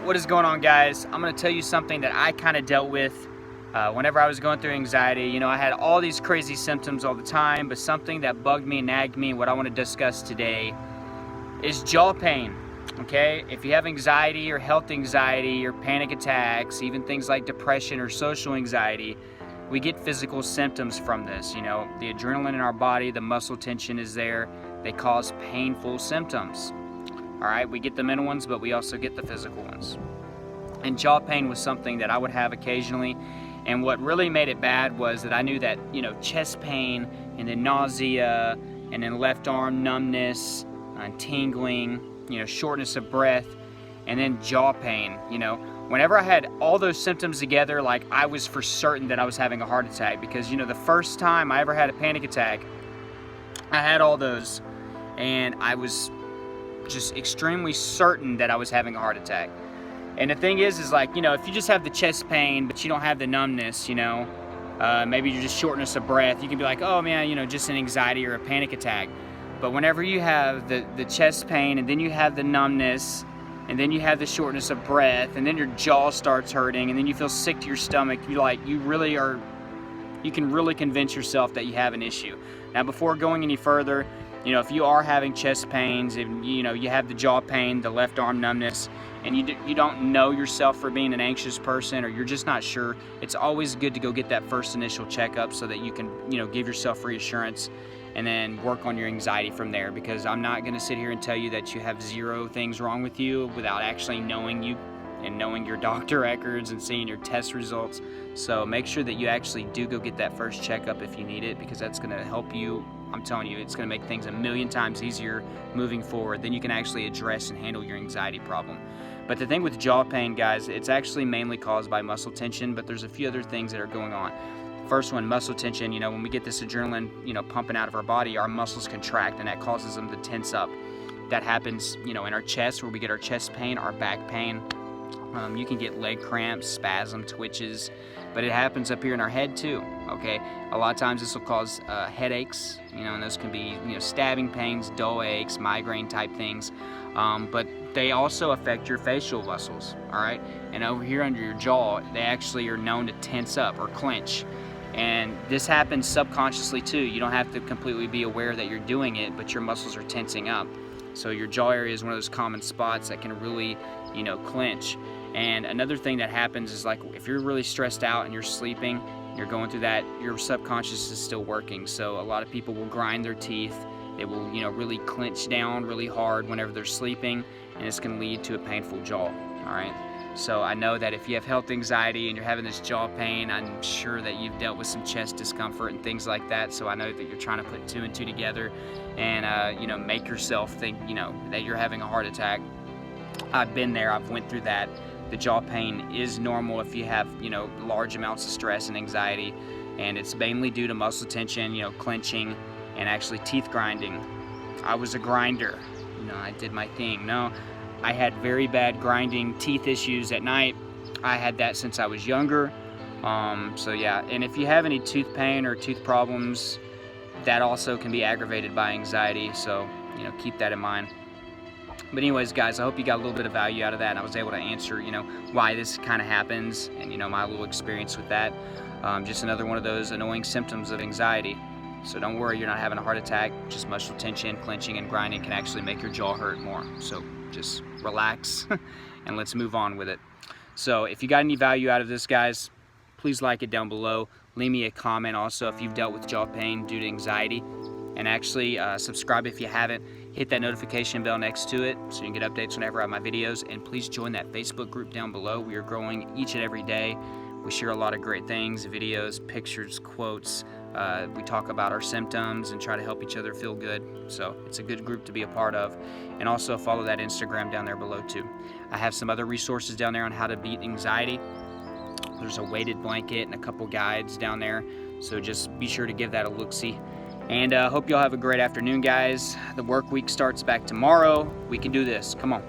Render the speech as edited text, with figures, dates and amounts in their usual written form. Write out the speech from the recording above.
What is going on, guys? I'm going to tell you something that I kind of dealt with whenever I was going through anxiety. You know, I had all these crazy symptoms all the time, but something that bugged me and nagged me, and what I want to discuss today is jaw pain. Okay, if you have anxiety or health anxiety or panic attacks, even things like depression or social anxiety, we get physical symptoms from this. You know, the adrenaline in our body, the muscle tension is there. They cause painful symptoms. All right, we get the mental ones, but we also get the physical ones. And jaw pain was something that I would have occasionally. And what really made it bad was that I knew that, you know, chest pain and then nausea and then left arm numbness and tingling, you know, shortness of breath, and then jaw pain. You know, whenever I had all those symptoms together, like, I was for certain that I was having a heart attack, because, you know, the first time I ever had a panic attack, I had all those and I was just extremely certain that I was having a heart attack. And the thing is like, you know, if you just have the chest pain but you don't have the numbness, you know, maybe you're just shortness of breath, you can be like, oh man, you know, just an anxiety or a panic attack. But whenever you have the chest pain, and then you have the numbness, and then you have the shortness of breath, and then your jaw starts hurting, and then you feel sick to your stomach, you can really convince yourself that you have an issue. Now, before going any further, you know, if you are having chest pains, if you know you have the jaw pain, the left arm numbness, and you don't know yourself for being an anxious person, or you're just not sure, it's always good to go get that first initial checkup so that you can, you know, give yourself reassurance and then work on your anxiety from there. Because I'm not going to sit here and tell you that you have zero things wrong with you without actually knowing you and knowing your doctor records and seeing your test results. So make sure that you actually do go get that first checkup if you need it, because that's going to help you. I'm telling you, it's going to make things a million times easier moving forward. Then you can actually address and handle your anxiety problem. But the thing with jaw pain, guys, it's actually mainly caused by muscle tension, but there's a few other things that are going on. First one, muscle tension. You know, when we get this adrenaline, you know, pumping out of our body, our muscles contract, and that causes them to tense up. That happens, you know, in our chest, where we get our chest pain, our back pain. You can get leg cramps, spasm, twitches, but it happens up here in our head too. Okay, a lot of times this will cause headaches, you know, and those can be, you know, stabbing pains, dull aches, migraine type things. But they also affect your facial muscles. All right, and over here under your jaw, they actually are known to tense up or clench. And this happens subconsciously too. You don't have to completely be aware that you're doing it, but your muscles are tensing up. So your jaw area is one of those common spots that can really, you know, clench. And another thing that happens is, like, if you're really stressed out and you're sleeping, you're going through that, your subconscious is still working. So a lot of people will grind their teeth. They will, you know, really clench down really hard whenever they're sleeping, and it's going to lead to a painful jaw. All right. So I know that if you have health anxiety and you're having this jaw pain, I'm sure that you've dealt with some chest discomfort and things like that. So I know that you're trying to put two and two together and, you know, make yourself think, you know, that you're having a heart attack. I've been there. I've went through that. The jaw pain is normal if you have, you know, large amounts of stress and anxiety, and it's mainly due to muscle tension, you know, clenching, and actually teeth grinding. I was a grinder. You know, I did my thing. No, I had very bad grinding teeth issues at night. I had that since I was younger. So yeah, and if you have any tooth pain or tooth problems, that also can be aggravated by anxiety. So, you know, keep that in mind. But anyways, guys, I hope you got a little bit of value out of that, and I was able to answer, you know, why this kind of happens, and, you know, my little experience with that. Just another one of those annoying symptoms of anxiety. So don't worry, you're not having a heart attack. Just muscle tension, clenching, and grinding can actually make your jaw hurt more. So just relax and let's move on with it. So if you got any value out of this, guys, please like it down below. Leave me a comment also if you've dealt with jaw pain due to anxiety. And actually subscribe if you haven't. Hit that notification bell next to it so you can get updates whenever I have my videos. And please join that Facebook group down below. We are growing each and every day. We share a lot of great things, videos, pictures, quotes. We talk about our symptoms and try to help each other feel good. So it's a good group to be a part of. And also follow that Instagram down there below too. I have some other resources down there on how to beat anxiety. There's a weighted blanket and a couple guides down there. So just be sure to give that a look-see. And hope y'all have a great afternoon, guys. The work week starts back tomorrow. We can do this. Come on.